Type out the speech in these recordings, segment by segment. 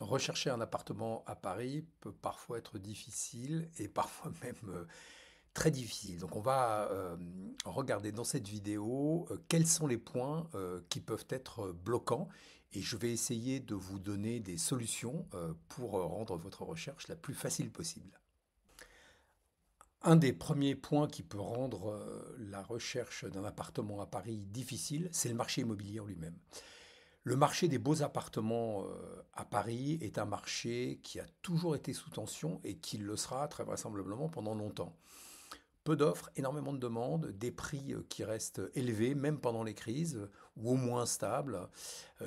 Rechercher un appartement à Paris peut parfois être difficile et parfois même très difficile. Donc on va regarder dans cette vidéo quels sont les points qui peuvent être bloquants et je vais essayer de vous donner des solutions pour rendre votre recherche la plus facile possible. Un des premiers points qui peut rendre la recherche d'un appartement à Paris difficile, c'est le marché immobilier en lui-même. Le marché des beaux appartements à Paris est un marché qui a toujours été sous tension et qui le sera très vraisemblablement pendant longtemps. Peu d'offres, énormément de demandes, des prix qui restent élevés même pendant les crises ou au moins stables.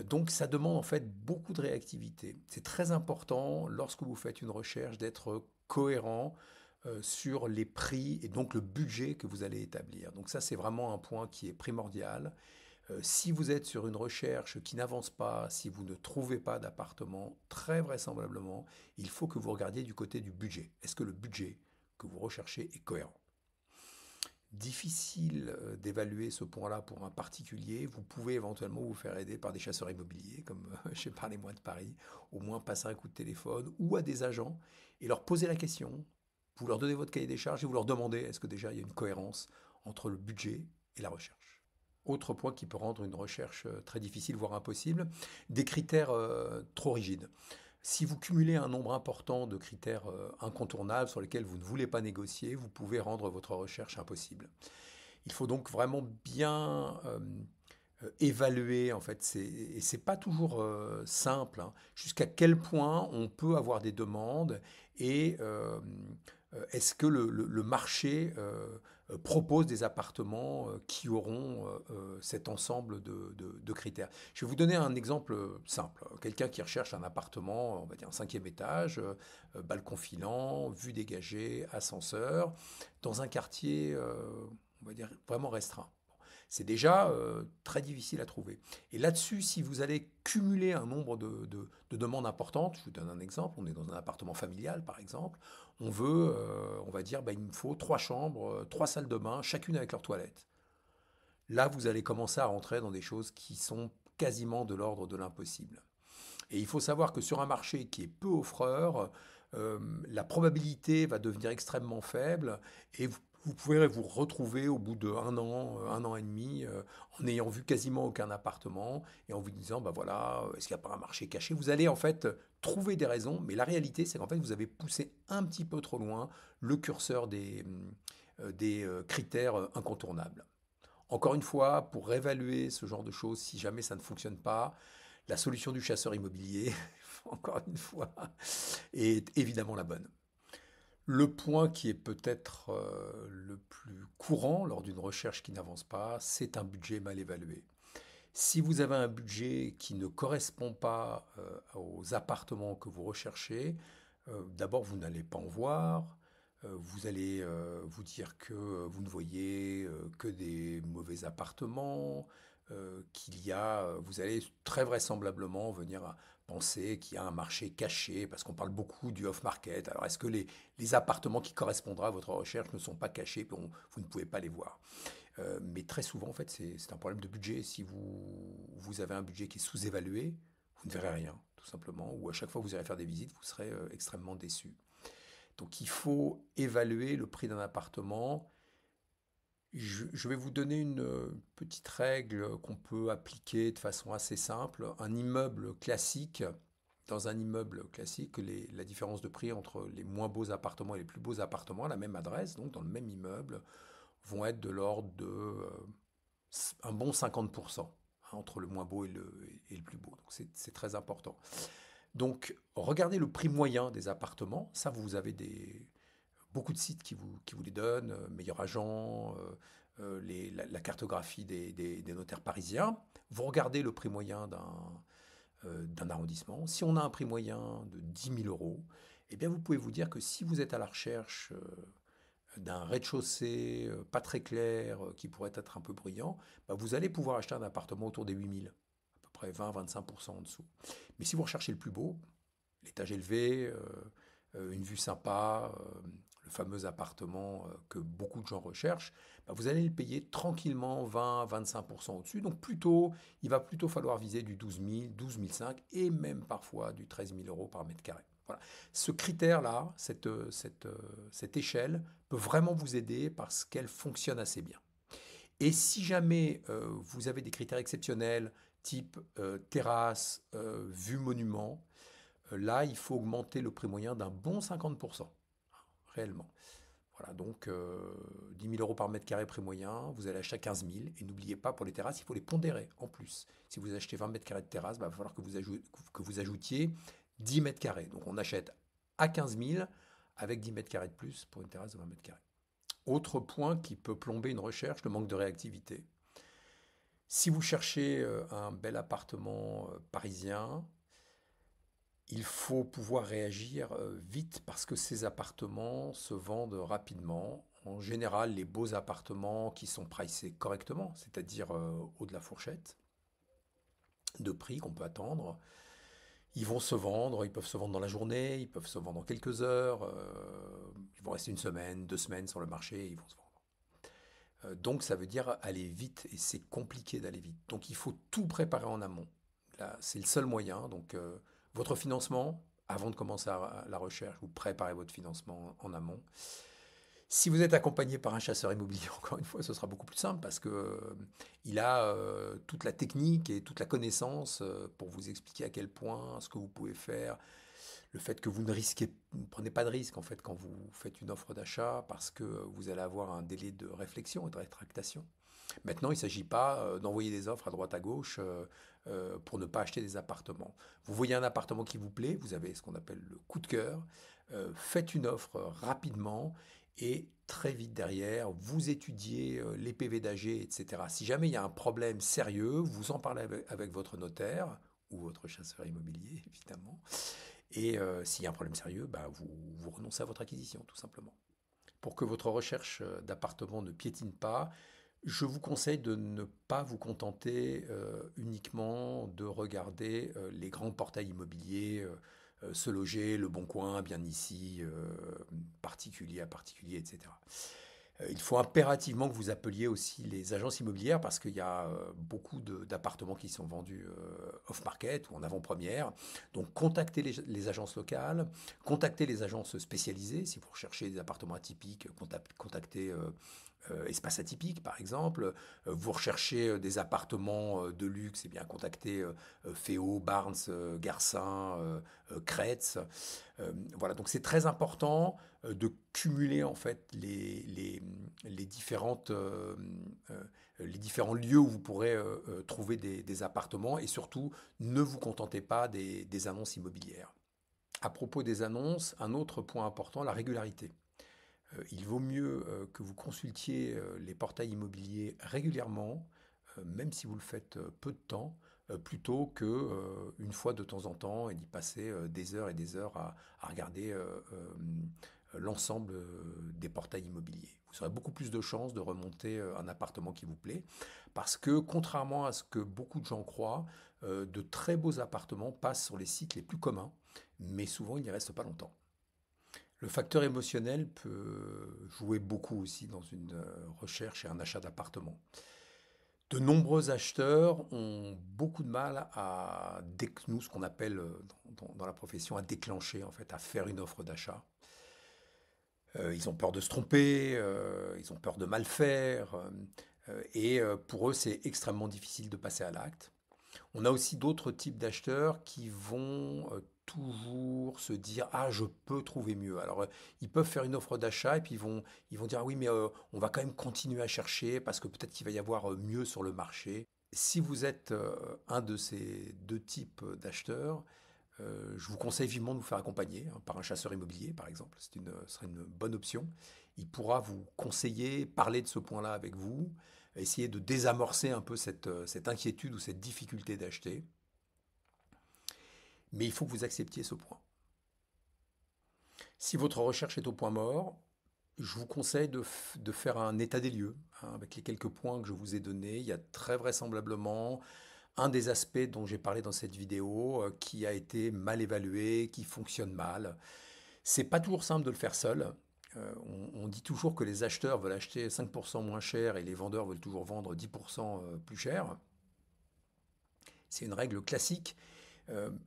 Donc ça demande en fait beaucoup de réactivité. C'est très important lorsque vous faites une recherche d'être cohérent sur les prix et donc le budget que vous allez établir. Donc ça c'est vraiment un point qui est primordial. Si vous êtes sur une recherche qui n'avance pas, si vous ne trouvez pas d'appartement, très vraisemblablement, il faut que vous regardiez du côté du budget. Est-ce que le budget que vous recherchez est cohérent? Difficile d'évaluer ce point-là pour un particulier. Vous pouvez éventuellement vous faire aider par des chasseurs immobiliers, comme j'ai parlé moi de Paris, au moins passer un coup de téléphone ou à des agents et leur poser la question. Vous leur donnez votre cahier des charges et vous leur demandez est-ce que déjà il y a une cohérence entre le budget et la recherche. Autre point qui peut rendre une recherche très difficile, voire impossible, des critères trop rigides. Si vous cumulez un nombre important de critères incontournables sur lesquels vous ne voulez pas négocier, vous pouvez rendre votre recherche impossible. Il faut donc vraiment bien évaluer, en fait, et c'est pas toujours simple, hein, jusqu'à quel point on peut avoir des demandes et est-ce que le marché propose des appartements qui auront cet ensemble de critères. Je vais vous donner un exemple simple. Quelqu'un qui recherche un appartement, on va dire un cinquième étage, balcon filant, vue dégagée, ascenseur, dans un quartier, on va dire, vraiment restreint. C'est déjà très difficile à trouver. Et là-dessus, si vous allez cumuler un nombre de demandes importantes, je vous donne un exemple, on est dans un appartement familial par exemple, on veut, on va dire, bah, il me faut trois chambres, trois salles de bain, chacune avec leur toilette. Là, vous allez commencer à rentrer dans des choses qui sont quasiment de l'ordre de l'impossible. Et il faut savoir que sur un marché qui est peu offreur, la probabilité va devenir extrêmement faible et vous pouvez vous retrouver au bout un an et demi, en n'ayant vu quasiment aucun appartement et en vous disant, bah voilà, est-ce qu'il n'y a pas un marché caché? Vous allez en fait trouver des raisons, mais la réalité, c'est qu'en fait, vous avez poussé un petit peu trop loin le curseur des critères incontournables. Encore une fois, pour évaluer ce genre de choses, si jamais ça ne fonctionne pas, la solution du chasseur immobilier, encore une fois, est évidemment la bonne. Le point qui est peut-être le plus courant lors d'une recherche qui n'avance pas, c'est un budget mal évalué. Si vous avez un budget qui ne correspond pas aux appartements que vous recherchez, d'abord vous n'allez pas en voir, vous allez vous dire que vous ne voyez que des mauvais appartements, vous allez très vraisemblablement venir à penser qu'il y a un marché caché, parce qu'on parle beaucoup du off-market. Alors est-ce que les appartements qui correspondront à votre recherche ne sont pas cachés, vous ne pouvez pas les voir? Mais très souvent, en fait, c'est un problème de budget. Si vous avez un budget qui est sous-évalué, vous ne verrez rien, tout simplement. Ou à chaque fois que vous irez faire des visites, vous serez extrêmement déçu. Donc il faut évaluer le prix d'un appartement. Je vais vous donner une petite règle qu'on peut appliquer de façon assez simple. Un immeuble classique, dans un immeuble classique, la différence de prix entre les moins beaux appartements et les plus beaux appartements à la même adresse, donc dans le même immeuble, vont être de l'ordre de un bon 50% hein, entre le moins beau et le plus beau. Donc c'est très important. Donc regardez le prix moyen des appartements. Ça, vous avez beaucoup de sites qui vous les donnent, Meilleur Agent, la cartographie des notaires parisiens. Vous regardez le prix moyen d'un arrondissement. Si on a un prix moyen de 10 000 euros, eh bien vous pouvez vous dire que si vous êtes à la recherche d'un rez-de-chaussée pas très clair, qui pourrait être un peu bruyant, bah, vous allez pouvoir acheter un appartement autour des 8 000, à peu près 20-25% en dessous. Mais si vous recherchez le plus beau, l'étage élevé, une vue sympa, le fameux appartement que beaucoup de gens recherchent, bah, vous allez le payer tranquillement 20-25% au-dessus. Donc plutôt, il va plutôt falloir viser du 12 000, 12 500 et même parfois du 13 000 euros par mètre carré. Voilà. Ce critère-là, cette échelle peut vraiment vous aider parce qu'elle fonctionne assez bien. Et si jamais vous avez des critères exceptionnels, type terrasse, vue monument, là, il faut augmenter le prix moyen d'un bon 50%, réellement. Voilà, donc 10 000 euros par mètre carré prix moyen, vous allez acheter à 15 000. Et n'oubliez pas, pour les terrasses, il faut les pondérer en plus. Si vous achetez 20 mètres carrés de terrasse, bah, il va falloir que vous ajoutiez 10 mètres carrés. Donc on achète à 15 000 avec 10 mètres carrés de plus pour une terrasse de 20 mètres carrés. Autre point qui peut plomber une recherche, le manque de réactivité. Si vous cherchez un bel appartement parisien, il faut pouvoir réagir vite parce que ces appartements se vendent rapidement. En général, les beaux appartements qui sont pricés correctement, c'est-à-dire haut de la fourchette de prix qu'on peut attendre, ils vont se vendre, ils peuvent se vendre dans la journée, ils peuvent se vendre en quelques heures, ils vont rester une semaine, 2 semaines sur le marché, ils vont se vendre. Donc ça veut dire aller vite et c'est compliqué d'aller vite. Donc il faut tout préparer en amont. Là, c'est le seul moyen. Donc votre financement, avant de commencer la recherche, vous préparez votre financement en amont. Si vous êtes accompagné par un chasseur immobilier, encore une fois, ce sera beaucoup plus simple parce que il a toute la technique et toute la connaissance pour vous expliquer à quel point ce que vous pouvez faire, le fait que vous ne prenez pas de risque en fait quand vous faites une offre d'achat parce que vous allez avoir un délai de réflexion et de rétractation. Maintenant, il ne s'agit pas d'envoyer des offres à droite à gauche pour ne pas acheter des appartements. Vous voyez un appartement qui vous plaît, vous avez ce qu'on appelle le coup de cœur, faites une offre rapidement et très vite derrière, vous étudiez les PV d'AG, etc. Si jamais il y a un problème sérieux, vous en parlez avec votre notaire ou votre chasseur immobilier, évidemment. Et s'il y a un problème sérieux, bah, vous renoncez à votre acquisition, tout simplement. Pour que votre recherche d'appartement ne piétine pas, je vous conseille de ne pas vous contenter uniquement de regarder les grands portails immobiliers, Se Loger, Le Bon Coin, Bien Ici, particulier à particulier, etc. Il faut impérativement que vous appeliez aussi les agences immobilières parce qu'il y a beaucoup d'appartements qui sont vendus off-market ou en avant-première. Donc contactez les agences locales, contactez les agences spécialisées. Si vous recherchez des appartements atypiques, contactez Espace Atypique par exemple. Vous recherchez des appartements de luxe, et bien contactez Féo, Barnes, Garcin, Kretz. Voilà, donc c'est très important de cumuler en fait les les différents lieux où vous pourrez trouver des appartements et surtout ne vous contentez pas des annonces immobilières. À propos des annonces, un autre point important, la régularité. Il vaut mieux que vous consultiez les portails immobiliers régulièrement, même si vous le faites peu de temps, plutôt que une fois de temps en temps et d'y passer des heures et des heures à regarder l'ensemble des portails immobiliers. Vous aurez beaucoup plus de chances de remonter un appartement qui vous plaît, parce que contrairement à ce que beaucoup de gens croient, de très beaux appartements passent sur les sites les plus communs, mais souvent ils n'y restent pas longtemps. Le facteur émotionnel peut jouer beaucoup aussi dans une recherche et un achat d'appartement. De nombreux acheteurs ont beaucoup de mal à, nous, ce qu'on appelle dans la profession, à déclencher, en fait, à faire une offre d'achat. Ils ont peur de se tromper, ils ont peur de mal faire, et pour eux, c'est extrêmement difficile de passer à l'acte. On a aussi d'autres types d'acheteurs qui vont toujours se dire ah je peux trouver mieux. Alors ils peuvent faire une offre d'achat et puis ils vont dire ah oui mais on va quand même continuer à chercher parce que peut-être qu'il va y avoir mieux sur le marché. Si vous êtes un de ces deux types d'acheteurs, je vous conseille vivement de vous faire accompagner hein, par un chasseur immobilier par exemple. Ce serait une bonne option. Il pourra vous conseiller, parler de ce point-là avec vous, essayer de désamorcer un peu cette inquiétude ou cette difficulté d'acheter. Mais il faut que vous acceptiez ce point. Si votre recherche est au point mort, je vous conseille de faire un état des lieux hein, avec les quelques points que je vous ai donnés. Il y a très vraisemblablement un des aspects dont j'ai parlé dans cette vidéo qui a été mal évalué, qui fonctionne mal. C'est pas toujours simple de le faire seul. On dit toujours que les acheteurs veulent acheter 5% moins cher et les vendeurs veulent toujours vendre 10% plus cher. C'est une règle classique.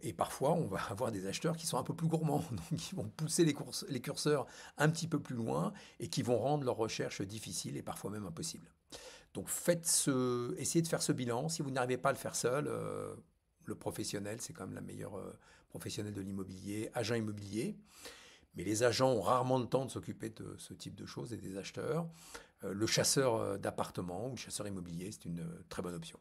Et parfois, on va avoir des acheteurs qui sont un peu plus gourmands, donc qui vont pousser les curseurs un petit peu plus loin et qui vont rendre leur recherche difficile et parfois même impossible. Donc essayez de faire ce bilan. Si vous n'arrivez pas à le faire seul, le professionnel, c'est quand même la meilleure professionnelle de l'immobilier, agent immobilier. Mais les agents ont rarement le temps de s'occuper de ce type de choses et des acheteurs. Le chasseur d'appartements ou le chasseur immobilier, c'est une très bonne option.